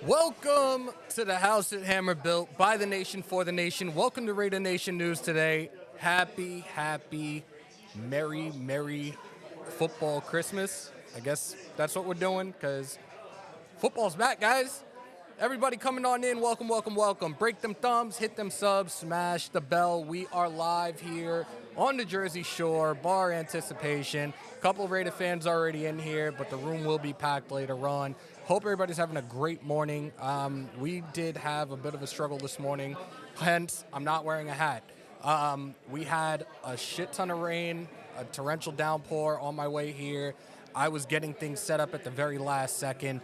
Welcome to the house that Hammer built by the nation for the nation. Welcome to Raider Nation News today. Happy, merry football Christmas. I guess that's what we're doing because football's back, guys. Everybody coming on in, welcome. Break them thumbs, hit them subs, smash the bell. We are live here on the Jersey Shore, bar anticipation. A couple of Raider fans already in here, but the room will be packed later on. Hope everybody's having a great morning. We did have a bit of a struggle this morning, hence I'm not wearing a hat. We had a shit ton of rain, a torrential downpour on my way here. I was getting things set up at the very last second,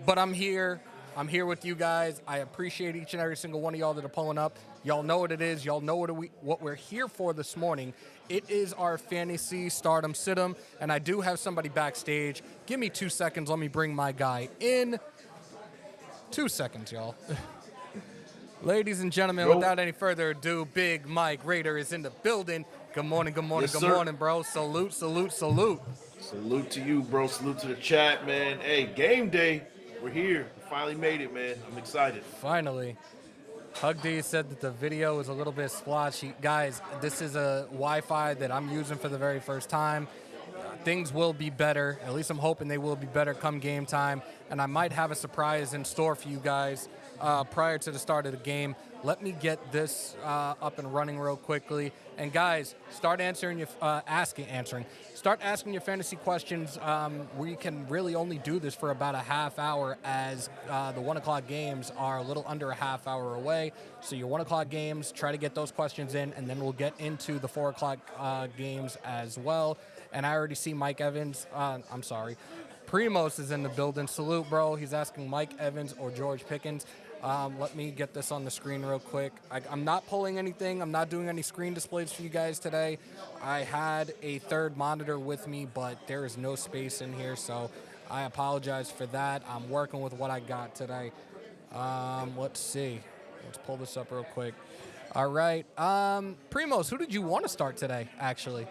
but I'm here. I'm here with you guys. I appreciate each and every single one of y'all that are pulling up. Y'all know what it is. Y'all know what we're here for this morning. It is our fantasy stardom sit-em, and I do have somebody backstage. Give me 2 seconds. Let me bring my guy in. 2 seconds, y'all. Ladies and gentlemen, without any further ado, Big Mike Raider is in the building. Good morning, Yes, good sir. morning, bro. Salute. Salute to you, bro. Salute to the chat, man. Hey, game day. We're here. We finally made it, man. I'm excited. Finally. Hug D said that the video is a little bit splotchy. Guys, this is a Wi-Fi that I'm using for the very first time. Things will be better. At least I'm hoping they will be better come game time. And I might have a surprise in store for you guys prior to the start of the game. Let me get this up and running real quickly. And guys, start Start asking your fantasy questions. We can really only do this for about a half hour as the 1 o'clock games are a little under a half hour away. So your 1 o'clock games, try to get those questions in, and then we'll get into the 4 o'clock games as well. And I already see Mike Evans. Primos is in the building. Salute, bro. He's asking Mike Evans or George Pickens. Let me get this on the screen real quick. I'm not pulling anything. I'm not doing any screen displays for you guys today. I had a third monitor with me, but there is no space in here, so I apologize for that. I'm working with what I got today. Let's see. Let's pull this up real quick. All right. Primos, who did you want to start today, actually?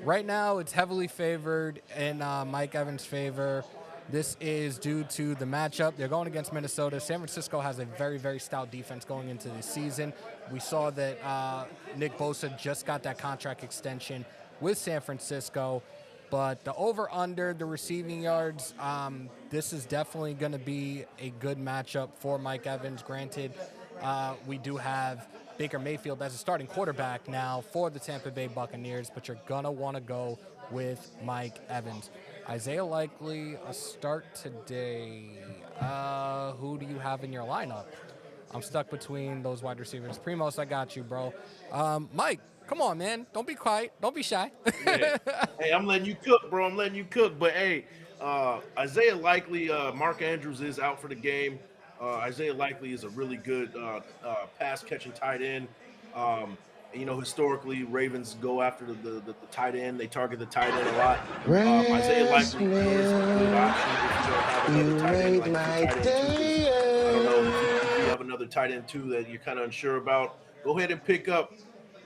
Right now, it's heavily favored in Mike Evans' favor. This is due to the matchup. They're going against Minnesota. San Francisco has a very, very stout defense going into the season. We saw that Nick Bosa just got that contract extension with San Francisco. But the over-under, the receiving yards, this is definitely going to be a good matchup for Mike Evans. Granted, we do have Baker Mayfield as a starting quarterback now for the Tampa Bay Buccaneers, but you're going to want to go with Mike Evans. Isaiah Likely, a start today. Who do you have in your lineup? I'm stuck between those wide receivers. Primos, I got you, bro. Mike, come on, man. Don't be quiet. Don't be shy. Yeah. Hey, I'm letting you cook, bro. I'm letting you cook. But, hey, Isaiah Likely, Mark Andrews is out for the game. Isaiah Likely is a really good pass-catching tight end. Historically, Ravens go after the tight end. They target the tight end a lot. Isaiah Likely is a good option if you don't have another tight end, like tight end two. I don't know if you have another tight end two that you're kind of unsure about. Go ahead and pick up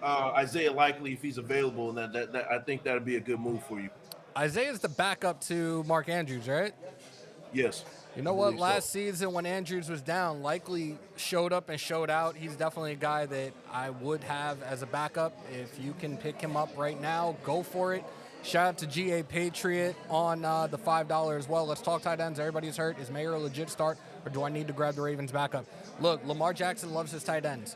Isaiah Likely if he's available, and that I think that'd be a good move for you. Isaiah's the backup to Mark Andrews, right? Yes. You know what? Last season when Andrews was down, Likely showed up and showed out. He's definitely a guy that I would have as a backup. If you can pick him up right now, go for it. Shout out to GA Patriot on the $5 as well. Let's talk tight ends. Everybody's hurt. Is Mayer a legit start, or do I need to grab the Ravens backup? Look, Lamar Jackson loves his tight ends.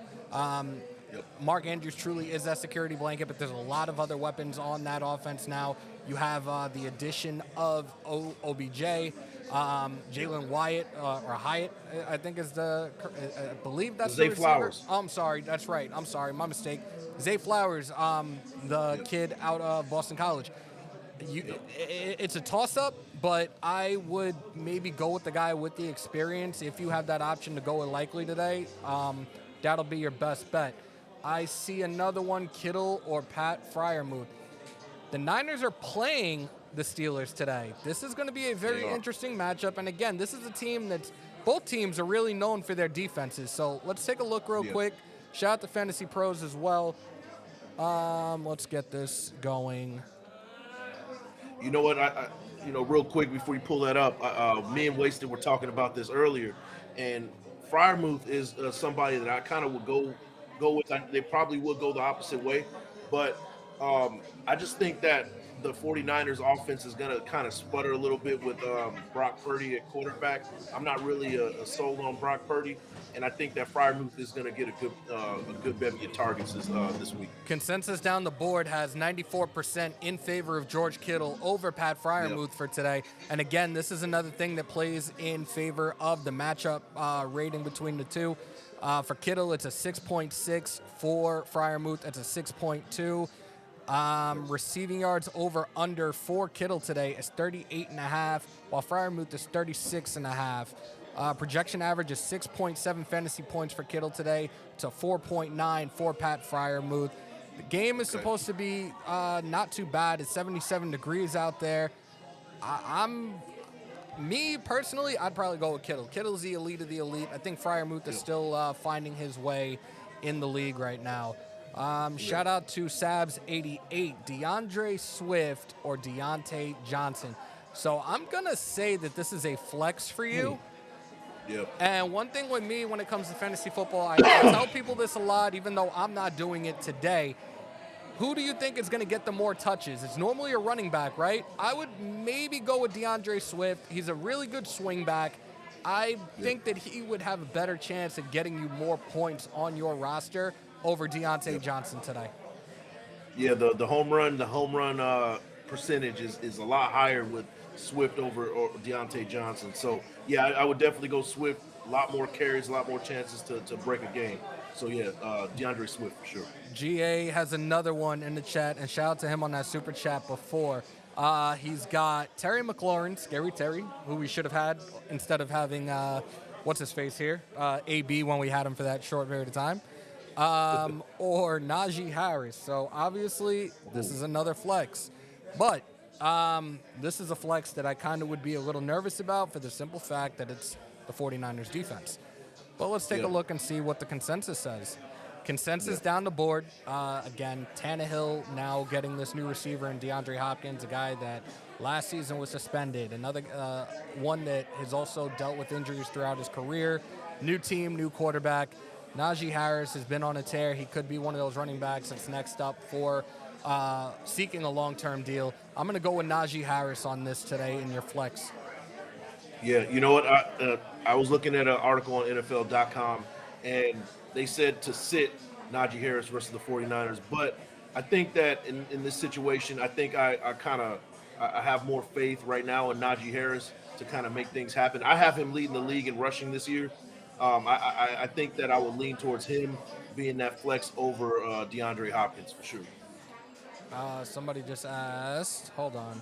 Mark Andrews truly is that security blanket, but there's a lot of other weapons on that offense now. You have the addition of OBJ, Jalen Wyatt, or Hyatt, I think is I believe that's Zay the receiver. Flowers. I'm sorry, that's right. I'm sorry, my mistake. Zay Flowers, the kid out of Boston College. It's a toss-up, but I would maybe go with the guy with the experience. If you have that option to go with Likely today, that'll be your best bet. I see another one, Kittle or Pat Fryermuth. The Niners are playing the Steelers today. This is going to be a very interesting matchup. And again, this is a team that's both teams are really known for their defenses. So let's take a look real quick. Shout out to Fantasy Pros as well. Let's get this going. You know what? real quick before you pull that up, me and Wasted were talking about this earlier, and Fryermuth is somebody that I kind of would go with. They probably would go the opposite way, but I just think that the 49ers offense is going to kind of sputter a little bit with Brock Purdy at quarterback. I'm not really a sold on Brock Purdy, and I think that Fryermuth is going to get a good bevy of targets this week. Consensus down the board has 94% in favor of George Kittle over Pat Yep. Fryermuth for today. And again, this is another thing that plays in favor of the matchup rating between the two. For Kittle, it's a 6.6. For Fryermuth, it's a 6.2. Receiving yards over under for Kittle today is 38.5, while Fryermuth is 36.5. Projection average is 6.7 fantasy points for Kittle today to 4.9 for Pat Fryermuth. The game is supposed to be not too bad. It's 77 degrees out there. Me personally, I'd probably go with Kittle. Kittle's the elite of the elite. I think Fryermuth is still finding his way in the league right now. Shout out to Sabs88, DeAndre Swift or Deontay Johnson. So I'm going to say that this is a flex for you. Yep. And one thing with me when it comes to fantasy football, I tell people this a lot, even though I'm not doing it today. Who do you think is going to get the more touches? It's normally a running back, right? I would maybe go with DeAndre Swift. He's a really good swing back. I think that he would have a better chance at getting you more points on your roster over Deontay Johnson today. Yeah, the home run percentage is a lot higher with Swift over or Deontay Johnson. So yeah, I would definitely go Swift. A lot more carries, a lot more chances to break a game. So yeah, DeAndre Swift for sure. GA has another one in the chat, and shout out to him on that super chat before. He's got Terry McLaurin, Scary Terry, who we should have had instead of having what's his face here, AB when we had him for that short period of time. Or Najee Harris. So obviously this is another flex. But this is a flex that I kind of would be a little nervous about for the simple fact that it's the 49ers defense. But let's take a look and see what the consensus says. Consensus down the board. Again, Tannehill now getting this new receiver in DeAndre Hopkins, a guy that last season was suspended. Another one that has also dealt with injuries throughout his career. New team, new quarterback. Najee Harris has been on a tear. He could be one of those running backs that's next up for seeking a long-term deal. I'm going to go with Najee Harris on this today in your flex. Yeah, you know what? I was looking at an article on NFL.com, and they said to sit Najee Harris versus the 49ers. But I think that in this situation, I think I have more faith right now in Najee Harris to kind of make things happen. I have him leading the league in rushing this year. I think that I would lean towards him being that flex over DeAndre Hopkins for sure. Somebody just asked, hold on.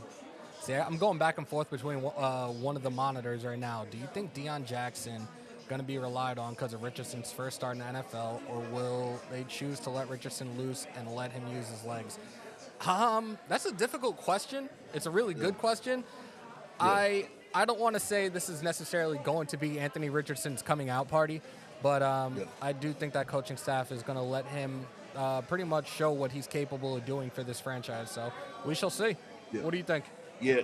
See, I'm going back and forth between one of the monitors right now. Do you think Deion Jackson going to be relied on because of Richardson's first start in the NFL, or will they choose to let Richardson loose and let him use his legs? That's a difficult question. It's a really good question. Yeah. I don't want to say this is necessarily going to be Anthony Richardson's coming out party, but I do think that coaching staff is going to let him pretty much show what he's capable of doing for this franchise. So we shall see. Yeah. What do you think? Yeah,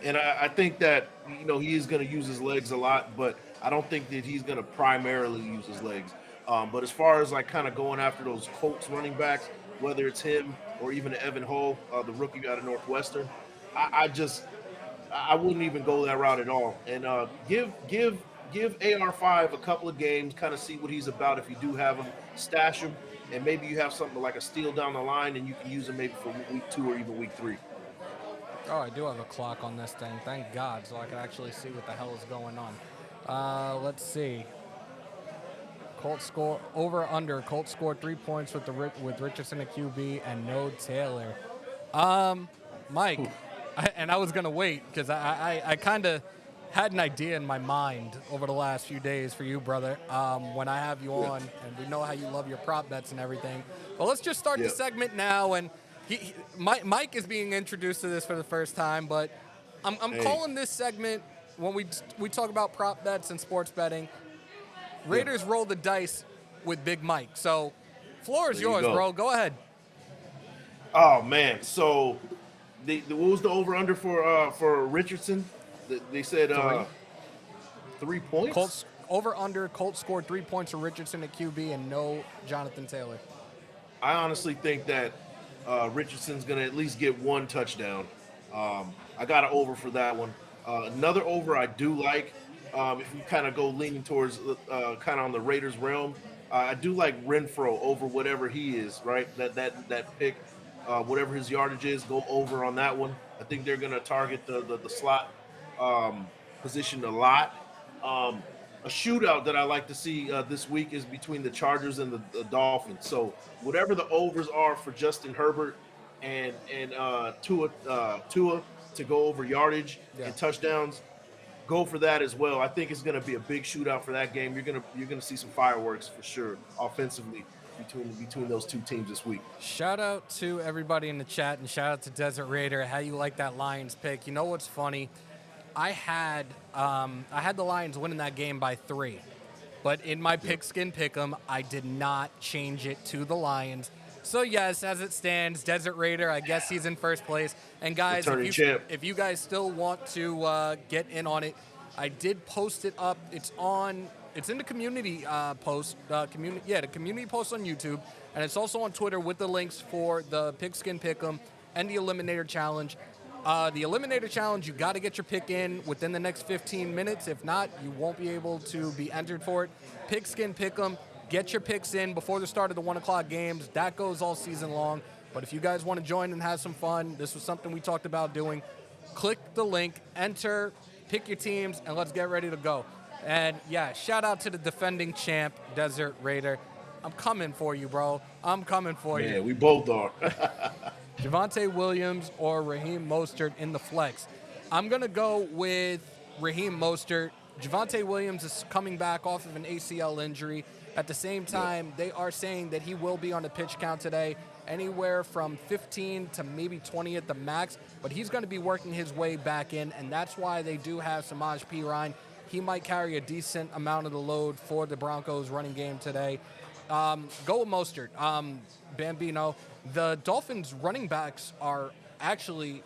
and I think that, he is going to use his legs a lot, but I don't think that he's going to primarily use his legs. But as far as like kind of going after those Colts running backs, whether it's him or even Evan Hull, the rookie out of Northwestern, I wouldn't even go that route at all. And give AR5 a couple of games, kind of see what he's about. If you do have him, stash him, and maybe you have something like a steal down the line, and you can use him maybe for week 2 or even week 3. Oh, I do have a clock on this thing. Thank God, so I can actually see what the hell is going on. Let's see. Colts score over under. Colts scored 3 points with Richardson at QB and no Taylor. Mike, I was gonna wait because I kind of had an idea in my mind over the last few days for you, brother. When I have you on, and we know how you love your prop bets and everything. But let's just start the segment now and. Mike is being introduced to this for the first time, but I'm calling this segment when we talk about prop bets and sports betting. Raiders roll the dice with Big Mike. So, floor is yours, bro. Go ahead. Oh man, so what was the over under for Richardson? They said 3. 3 points. Colts over under. Colts scored 3 points for Richardson at QB and no Jonathan Taylor. I honestly think that Richardson's going to at least get one touchdown. I got an over for that one. Another over I do like. If we kind of go leaning towards kind of on the Raiders realm, I do like Renfro over whatever he is. Right, that pick, whatever his yardage is, go over on that one. I think they're going to target the slot position a lot. A shootout that I like to see this week is between the Chargers and the Dolphins. So whatever the overs are for Justin Herbert and Tua to go over yardage and touchdowns, go for that as well. I think it's going to be a big shootout for that game. You're gonna see some fireworks for sure offensively between those two teams this week. Shout out to everybody in the chat and shout out to Desert Raider. How you like that Lions pick? You know what's funny? I had the Lions winning that game by 3, but in my pigskin pick'em, I did not change it to the Lions. So yes, as it stands, Desert Raider, I guess he's in first place. And guys, if you guys still want to get in on it, I did post it up. It's in the community post, the community post on YouTube, and it's also on Twitter with the links for the pigskin pick'em and the Eliminator Challenge. The Eliminator Challenge, you got to get your pick in within the next 15 minutes. If not, you won't be able to be entered for it. Pigskin Pick'em, get your picks in before the start of the 1 o'clock games. That goes all season long. But if you guys want to join and have some fun, this was something we talked about doing. Click the link, enter, pick your teams, and let's get ready to go. And, yeah, shout out to the defending champ, Desert Raider. I'm coming for you, bro. I'm coming for you. Yeah, we both are. Javonte Williams or Raheem Mostert in the flex. I'm going to go with Raheem Mostert. Javonte Williams is coming back off of an ACL injury. At the same time, they are saying that he will be on the pitch count today, anywhere from 15 to maybe 20 at the max, but he's going to be working his way back in, and that's why they do have Samaj P. Ryan. He might carry a decent amount of the load for the Broncos running game today. Go with Mostert. Bambino. The Dolphins running backs are actually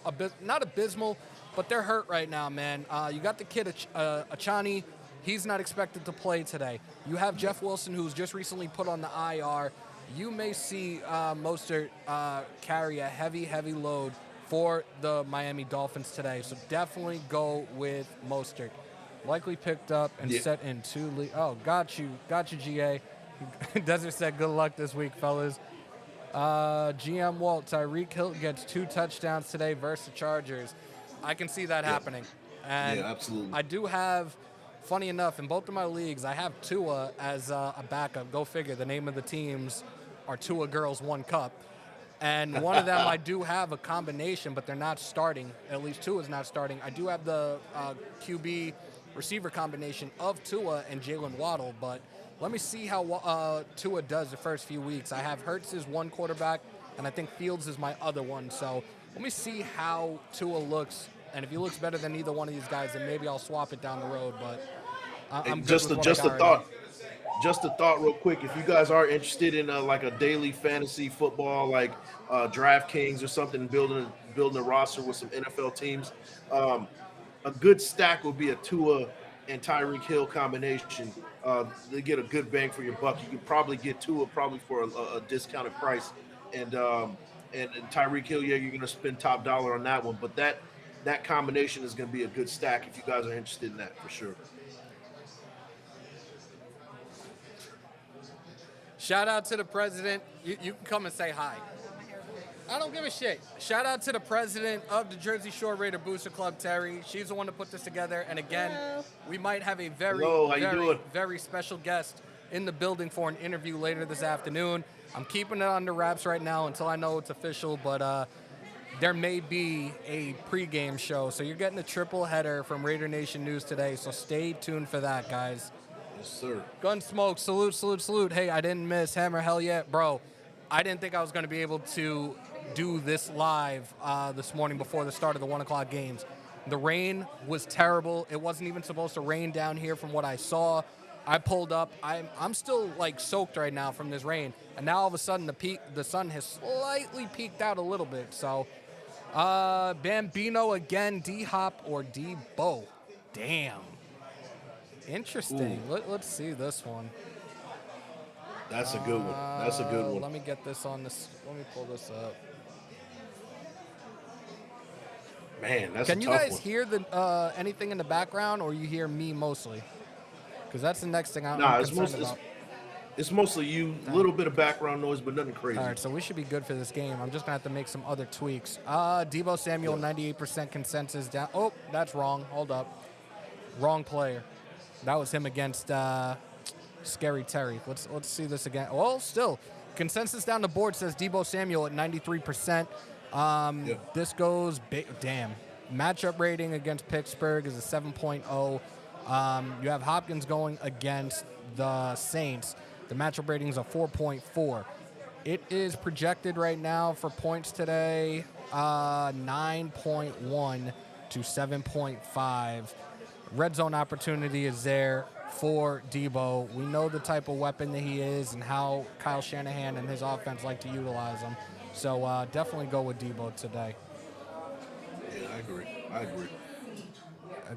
a bit not abysmal, but they're hurt right now, man. You got the kid Achani. He's not expected to play today. You have Jeff Wilson, who's just recently put on the IR. You may see Mostert carry a heavy load for the Miami Dolphins today. So definitely go with Mostert. Likely picked up and set in 2 Oh, got you, GA. Desert said good luck this week, fellas. GM Walt, Tyreek Hill gets 2 touchdowns today versus the Chargers. I can see that happening. And absolutely. I do have, funny enough, in both of my leagues, I have Tua as a backup. Go figure. The name of the teams are Tua Girls 1 Cup. And one of them I do have a combination, but they're not starting. At least Tua's not starting. I do have the QB receiver combination of Tua and Jalen Waddle, but let me see how Tua does the first few weeks. I have Hurts as one quarterback, and I think Fields is my other one. So let me see how Tua looks, and if he looks better than either one of these guys, then maybe I'll swap it down the road. But I'm just a thought. Just a thought, real quick. If you guys are interested in like a daily fantasy football, like DraftKings or something, building a roster with some NFL teams, a good stack would be a Tua and Tyreek Hill combination. They get a good bang for your buck. You can probably get Tua probably for a discounted price, and Tyreek Hill, you're going to spend top dollar on that one. But that combination is going to be a good stack if you guys are interested in that for sure. Shout out to the president. You can come and say hi. I don't give a shit. Shout out to the president of the Jersey Shore Raider Booster Club, Terry. She's the one that put this together. And again, we might have a very special guest in the building for an interview later this afternoon. I'm keeping it under wraps right now until I know it's official, but there may be a pregame show. So you're getting a triple header from Raider Nation News today, so stay tuned for that, guys. Yes, sir. Gunsmoke, salute. Hey, I didn't miss Hammer, hell yeah. Bro, I didn't think I was going to be able to do this live this morning before the start of the 1 o'clock games. The rain was terrible. It wasn't even supposed to rain down here from what I saw. I pulled up. I'm still like soaked right now from this rain. And now all of a sudden the sun has slightly peaked out a little bit. So Bambino again, D-Hop or D-Bo. Damn. Interesting. Let's see this one. That's a good one. That's a good one. Let me get this on this. Let me pull this up. Man, that's a Can you tough guys one. hear the anything in the background, or you hear me mostly? Because that's the next thing I'm Nah, concerned about. it's mostly you. A little bit of background noise, but nothing crazy. All right, so we should be good for this game. I'm just going to have to make some other tweaks. Debo Samuel, 98% consensus down. Oh, that's wrong. Hold up. Wrong player. That was him against Scary Terry. Let's see this again. Well, still, consensus down the board says Debo Samuel at 93%. This goes big. Damn. Matchup rating against Pittsburgh is a 7.0. You have Hopkins going against the Saints. The matchup rating is a 4.4. It is projected right now for points today, 9.1 to 7.5. Red zone opportunity is there for Debo. We know the type of weapon that he is and how Kyle Shanahan and his offense like to utilize him. So definitely go with Debo today. Yeah, I agree.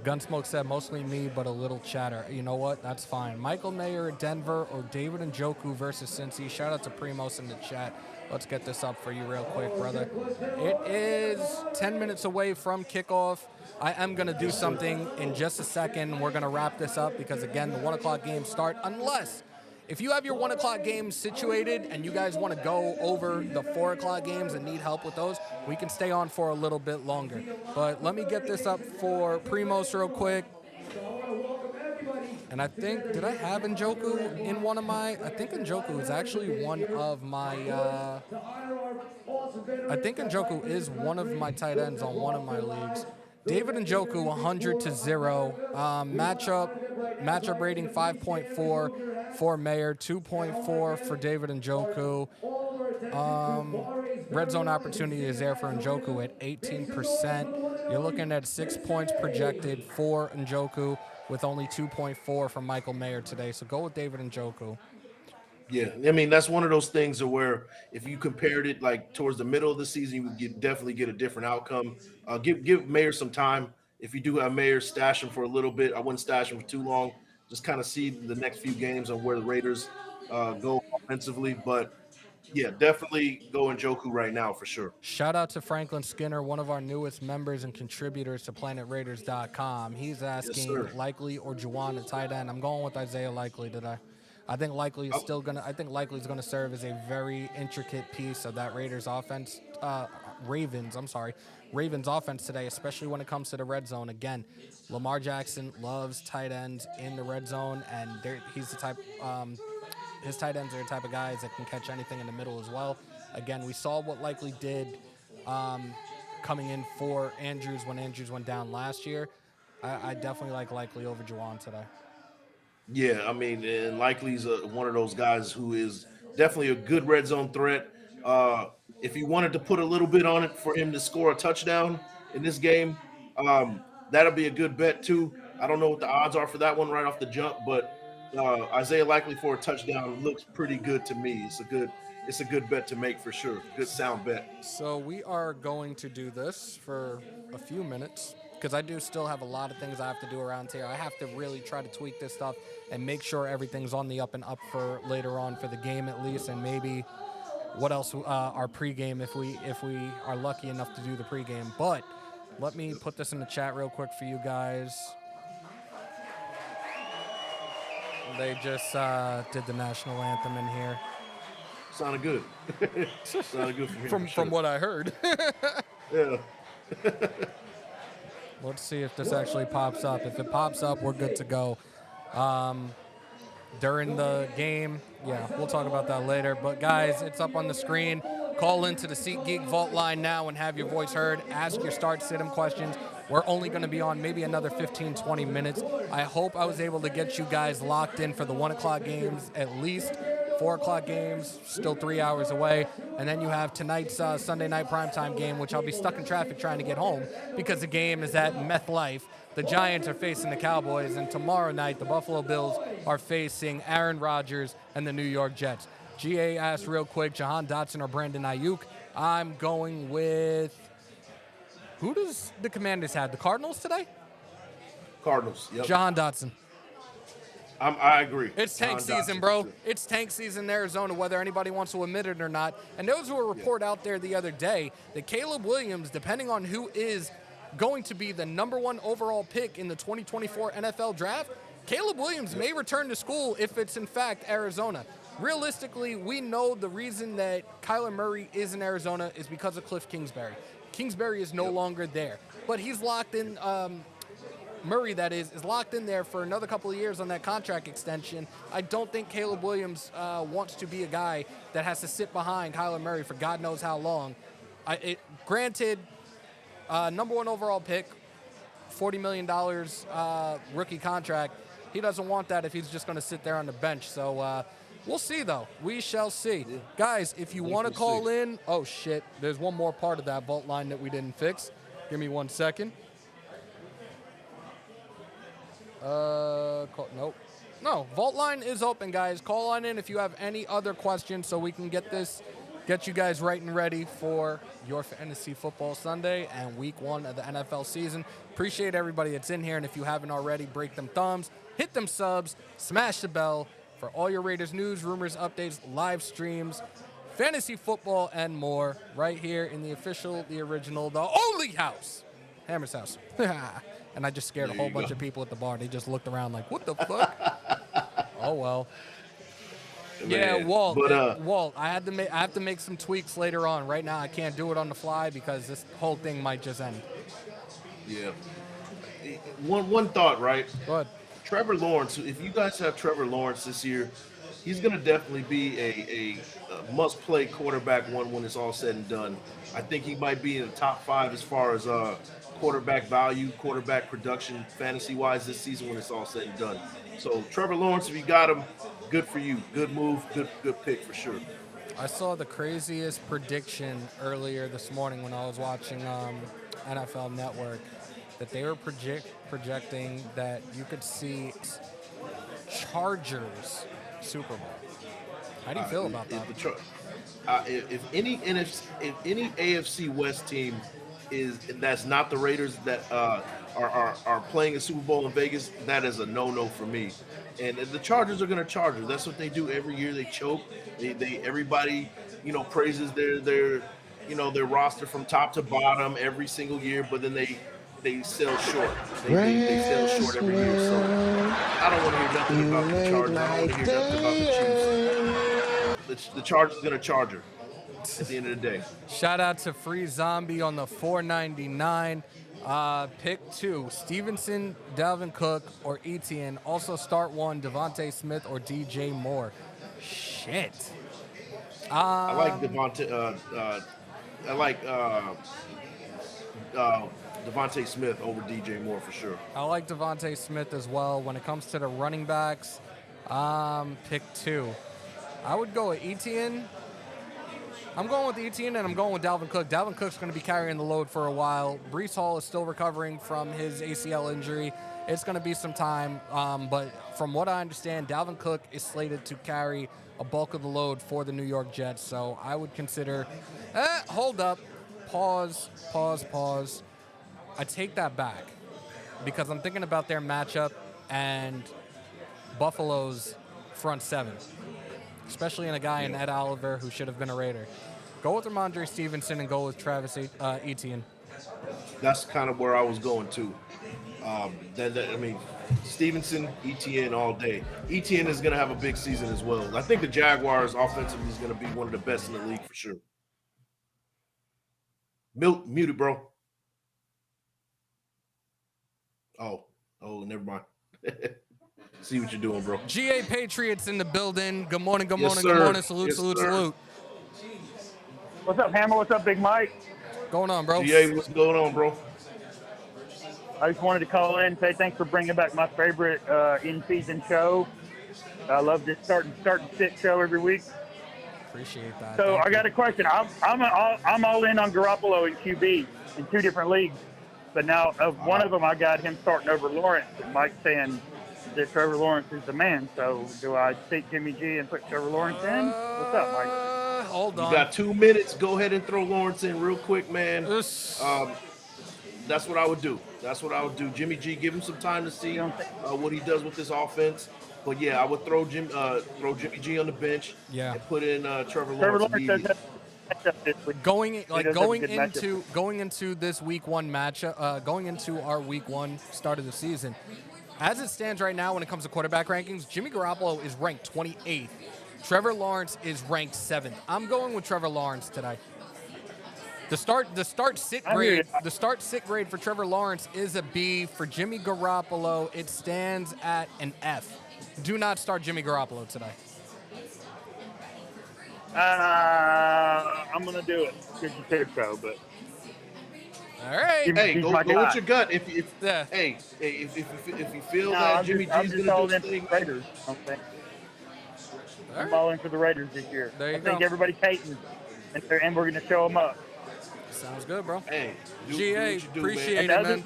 Gunsmoke said mostly me, but a little chatter. You know what? That's fine. Michael Mayer at Denver or David Njoku versus Cincy. Shout out to Primos in the chat. Let's get this up for you real quick, brother. It is 10 minutes away from kickoff. I am going to do something in just a second. We're going to wrap this up because, again, the 1 o'clock games start unless if you have your 1 o'clock games situated and you guys want to go over the 4 o'clock games and need help with those, we can stay on for a little bit longer. But let me get this up for Primos real quick. And I think, did I have Njoku in one of my, I think Njoku is actually one of my, I think Njoku is one of my tight ends on one of my leagues. David Njoku, 100 to 0. Matchup rating 5.4 for Mayer, 2.4 for David Njoku. Red zone opportunity is there for Njoku at 18%. You're looking at 6 points projected for Njoku with only 2.4 from Michael Mayer today. So go with David Njoku. Yeah, I mean that's one of those things where if you compared it like towards the middle of the season, you would definitely get a different outcome. Give Mayer some time. If you do have Mayer, stash him for a little bit. I wouldn't stash him for too long. Just kind of see the next few games on where the Raiders go offensively. But yeah, definitely go Njoku right now for sure. Shout out to Franklin Skinner, one of our newest members and contributors to PlanetRaiders.com. He's asking Likely or Juwan at tight end. I'm going with Isaiah Likely today. I think Likely is still gonna. I think Likely is gonna serve as a very intricate piece of that Raiders offense. Ravens offense today, especially when it comes to the red zone. Again, Lamar Jackson loves tight ends in the red zone, and he's the type. His tight ends are the type of guys that can catch anything in the middle as well. Again, we saw what Likely did coming in for Andrews when Andrews went down last year. I definitely like Likely over Juwan today. Yeah, I mean, and Likely's one of those guys who is definitely a good red zone threat. If you wanted to put a little bit on it for him to score a touchdown in this game, that'll be a good bet too. I don't know what the odds are for that one right off the jump, but Isaiah Likely for a touchdown looks pretty good to me. It's a good bet to make for sure. Good sound bet. So we are going to do this for a few minutes because I do still have a lot of things I have to do around here. I have to really try to tweak this stuff and make sure everything's on the up and up for later on for the game at least, and maybe what else our pregame if we are lucky enough to do the pregame. But let me put this in the chat real quick for you guys. They just did the national anthem in here. Sounded good. Sounded good from what I heard. Yeah. Let's see if this actually pops up. If it pops up, we're good to go. During the game, yeah, we'll talk about that later. But guys, it's up on the screen. Call into the SeatGeek Vault line now and have your voice heard. Ask your start sit-em questions. We're only going to be on maybe another 15, 20 minutes. I hope I was able to get you guys locked in for the 1 o'clock games at least. 4 o'clock games, still 3 hours away. And then you have tonight's Sunday night primetime game, which I'll be stuck in traffic trying to get home because the game is at MetLife. The Giants are facing the Cowboys, and tomorrow night the Buffalo Bills are facing Aaron Rodgers and the New York Jets. GA asked real quick, Jahan Dotson or Brandon Ayuk. I'm going with Who does the Commanders have? The Cardinals today? Cardinals. Yep. Jahan Dotson. I agree. It's tank Jahan season, Dotson, bro. for sure. It's tank season in Arizona, whether anybody wants to admit it or not. And there was a report out there the other day that Caleb Williams, depending on who is going to be the #1 overall pick in the 2024 NFL draft, Caleb Williams may return to school if it's in fact Arizona. Realistically, we know the reason that Kyler Murray is in Arizona is because of Cliff Kingsbury. Kingsbury is no longer there, but he's locked in. Murray, that is locked in there for another couple of years on that contract extension. I don't think Caleb Williams wants to be a guy that has to sit behind Kyler Murray for God knows how long. Granted, #1 overall pick, $40 million rookie contract. He doesn't want that if he's just going to sit there on the bench. So we'll see, though. We shall see. Yeah. Guys, if you want to call in, oh, shit, there's one more part of that vault line that we didn't fix. Give me 1 second. Nope. No, vault line is open, guys. Call on in if you have any other questions so we can get you guys right and ready for your fantasy football Sunday and week 1 of the NFL season. Appreciate everybody that's in here, and if you haven't already, break them thumbs, hit them subs, smash the bell for all your Raiders news, rumors, updates, live streams, fantasy football, and more right here in the official, the original, the only house, Hammer's house. And I just scared a whole bunch of people at the bar. They just looked around like, what the fuck? Oh, well. Man. Yeah, Walt. But, Walt, I have to make some tweaks later on. Right now, I can't do it on the fly because this whole thing might just end. Yeah. One thought, right? Go ahead. Trevor Lawrence, if you guys have Trevor Lawrence this year, he's going to definitely be a must-play quarterback when it's all said and done. I think he might be in the top 5 as far as quarterback value, quarterback production, fantasy-wise this season when it's all said and done. So Trevor Lawrence, if you got him, good for you. Good move, good pick for sure. I saw the craziest prediction earlier this morning when I was watching NFL Network that they were projecting that you could see Chargers Super Bowl. How do you feel about that? If any AFC West team that's not the Raiders that are playing a Super Bowl in Vegas, that is a no-no for me. And the Chargers are going to Chargers. That's what they do every year. They choke. Everybody praises their roster from top to bottom every single year, but then they sell short. They sell short every year. So I don't want to hear nothing about the Chargers. I don't want to hear nothing about the Chiefs. The Chargers are going to Charger at the end of the day. Shout out to Free Zombie on the $4.99. Pick 2, Stevenson, Dalvin Cook, or Etienne. Also start 1, Devontae Smith or DJ Moore. Shit. I like Devontae. I like Devontae Smith over DJ Moore for sure. I like Devontae Smith as well. When it comes to the running backs, pick 2. I would go with Etienne. I'm going with Etienne, and I'm going with Dalvin Cook. Dalvin Cook's going to be carrying the load for a while. Breece Hall is still recovering from his ACL injury. It's going to be some time, but from what I understand, Dalvin Cook is slated to carry a bulk of the load for the New York Jets. So I would consider, hold up, pause. I take that back because I'm thinking about their matchup and Buffalo's front 7. Especially in a guy in Ed Oliver who should have been a Raider. Go with Ramondre Stevenson and go with Travis Etienne. That's kind of where I was going to. Stevenson, Etienne all day. Etienne is going to have a big season as well. I think the Jaguars offensively is going to be one of the best in the league for sure. Muted, bro. Oh, never mind. See what you're doing, bro. GA Patriots in the building. Good morning. Yes, Good morning. Salute. What's up, Hammer? What's up, Big Mike? Going on, bro? GA, what's going on, bro? I just wanted to call in and say thanks for bringing back my favorite in-season show. I love this start and sit show every week. Appreciate that. So I got a question. I'm all in on Garoppolo and QB in 2 different leagues, but now one of them I got him starting over Lawrence. And Mike's saying that Trevor Lawrence is the man. So do I take Jimmy G and put Trevor Lawrence in? What's up, Mike? Hold on. You got 2 minutes. Go ahead and throw Lawrence in real quick, man. That's what I would do. That's what I would do. Jimmy G, give him some time to see what he does with this offense. But yeah, I would throw Jimmy G on the bench and put in Trevor Lawrence immediately. Going into this week one matchup, going into our week one start of the season, as it stands right now when it comes to quarterback rankings, Jimmy Garoppolo is ranked 28th. Trevor Lawrence is ranked 7th. I'm going with Trevor Lawrence today. The start sit grade for Trevor Lawrence is a B. For Jimmy Garoppolo, it stands at an F. Do not start Jimmy Garoppolo today. I'm gonna do it because you said so, but. All right. Hey, go with your gut. If you feel that Jimmy G's gonna do something. Raiders. I'm all in for the Raiders this year. I think everybody's hating, and we're gonna show them up. Sounds good, bro. Hey, GA, appreciate it, man.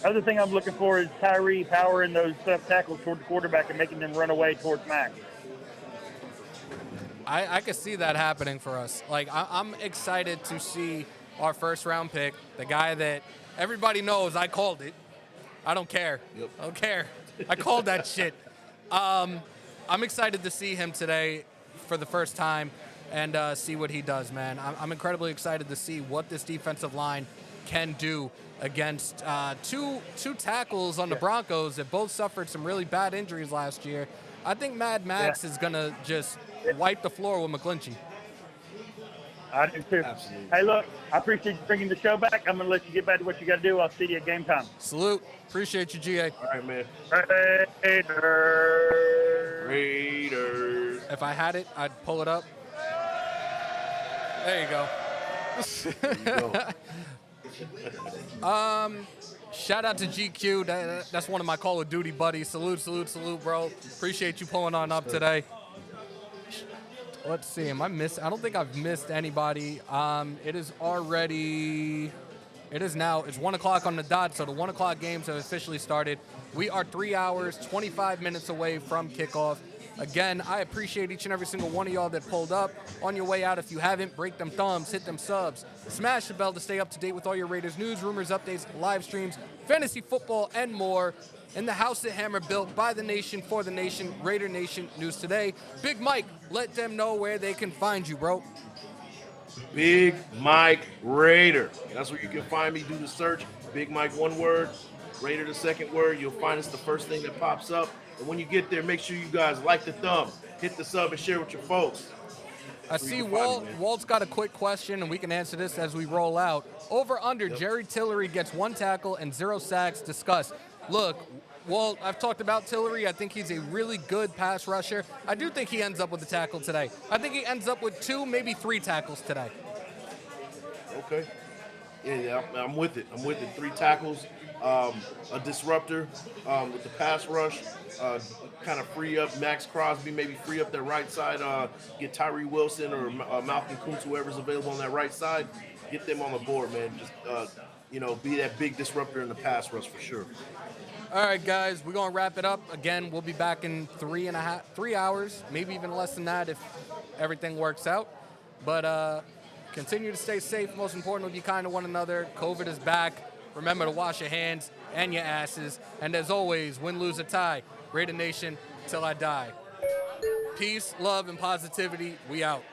Other thing I'm looking for is Tyree powering those left tackles toward the quarterback and making them run away towards Max. I can see that happening for us. Like, I'm excited to see our first round pick, the guy that everybody knows I called it. I don't care. Yep. I don't care. I called that shit. I'm excited to see him today for the first time and see what he does, man. I'm incredibly excited to see what this defensive line can do against two tackles on the Broncos that both suffered some really bad injuries last year. I think Mad Max is going to just wipe the floor with McGlinchey. I do too. Absolutely. Hey, look, I appreciate you bringing the show back. I'm going to let you get back to what you got to do. I'll see you at game time. Salute. Appreciate you, GA. All right, man. Raiders. If I had it, I'd pull it up. There you go. There you go. Shout out to GQ. That's one of my Call of Duty buddies. Salute, bro. Appreciate you pulling on up today. Let's see. I don't think I've missed anybody. It's 1 o'clock on the dot, so the 1 o'clock games have officially started. We are 3 hours, 25 minutes away from kickoff. Again, I appreciate each and every single one of y'all that pulled up. On your way out, if you haven't, break them thumbs, hit them subs, smash the bell to stay up to date with all your Raiders news, rumors, updates, live streams, fantasy football, and more. In the house that Hammer built by the nation, for the nation, Raider Nation News Today. Big Mike, let them know where they can find you, bro. Big Mike Raider. That's where you can find me. Do the search. Big Mike, one word. Raider, the second word. You'll find us the first thing that pops up. And when you get there, make sure you guys like the thumb, hit the sub, and share with your folks. I see Walt's got a quick question, and we can answer this as we roll out. Over under, Jerry Tillery gets 1 tackle and 0 sacks. Discuss. Look, Walt, I've talked about Tillery. I think he's a really good pass rusher. I do think he ends up with a tackle today. I think he ends up with 2, maybe 3 tackles today. Okay. Yeah, I'm with it. 3 tackles, a disruptor with the pass rush, kind of free up Max Crosby, maybe free up that right side, get Tyree Wilson or Malcolm Kuntz, whoever's available on that right side, get them on the board, man. Just, be that big disruptor in the pass rush for sure. All right, guys, we're going to wrap it up. Again, we'll be back in 3 hours, maybe even less than that if everything works out. But continue to stay safe. Most importantly, be kind to one another. COVID is back. Remember to wash your hands and your asses. And as always, win, lose, or tie, Raider Nation till I die. Peace, love, and positivity. We out.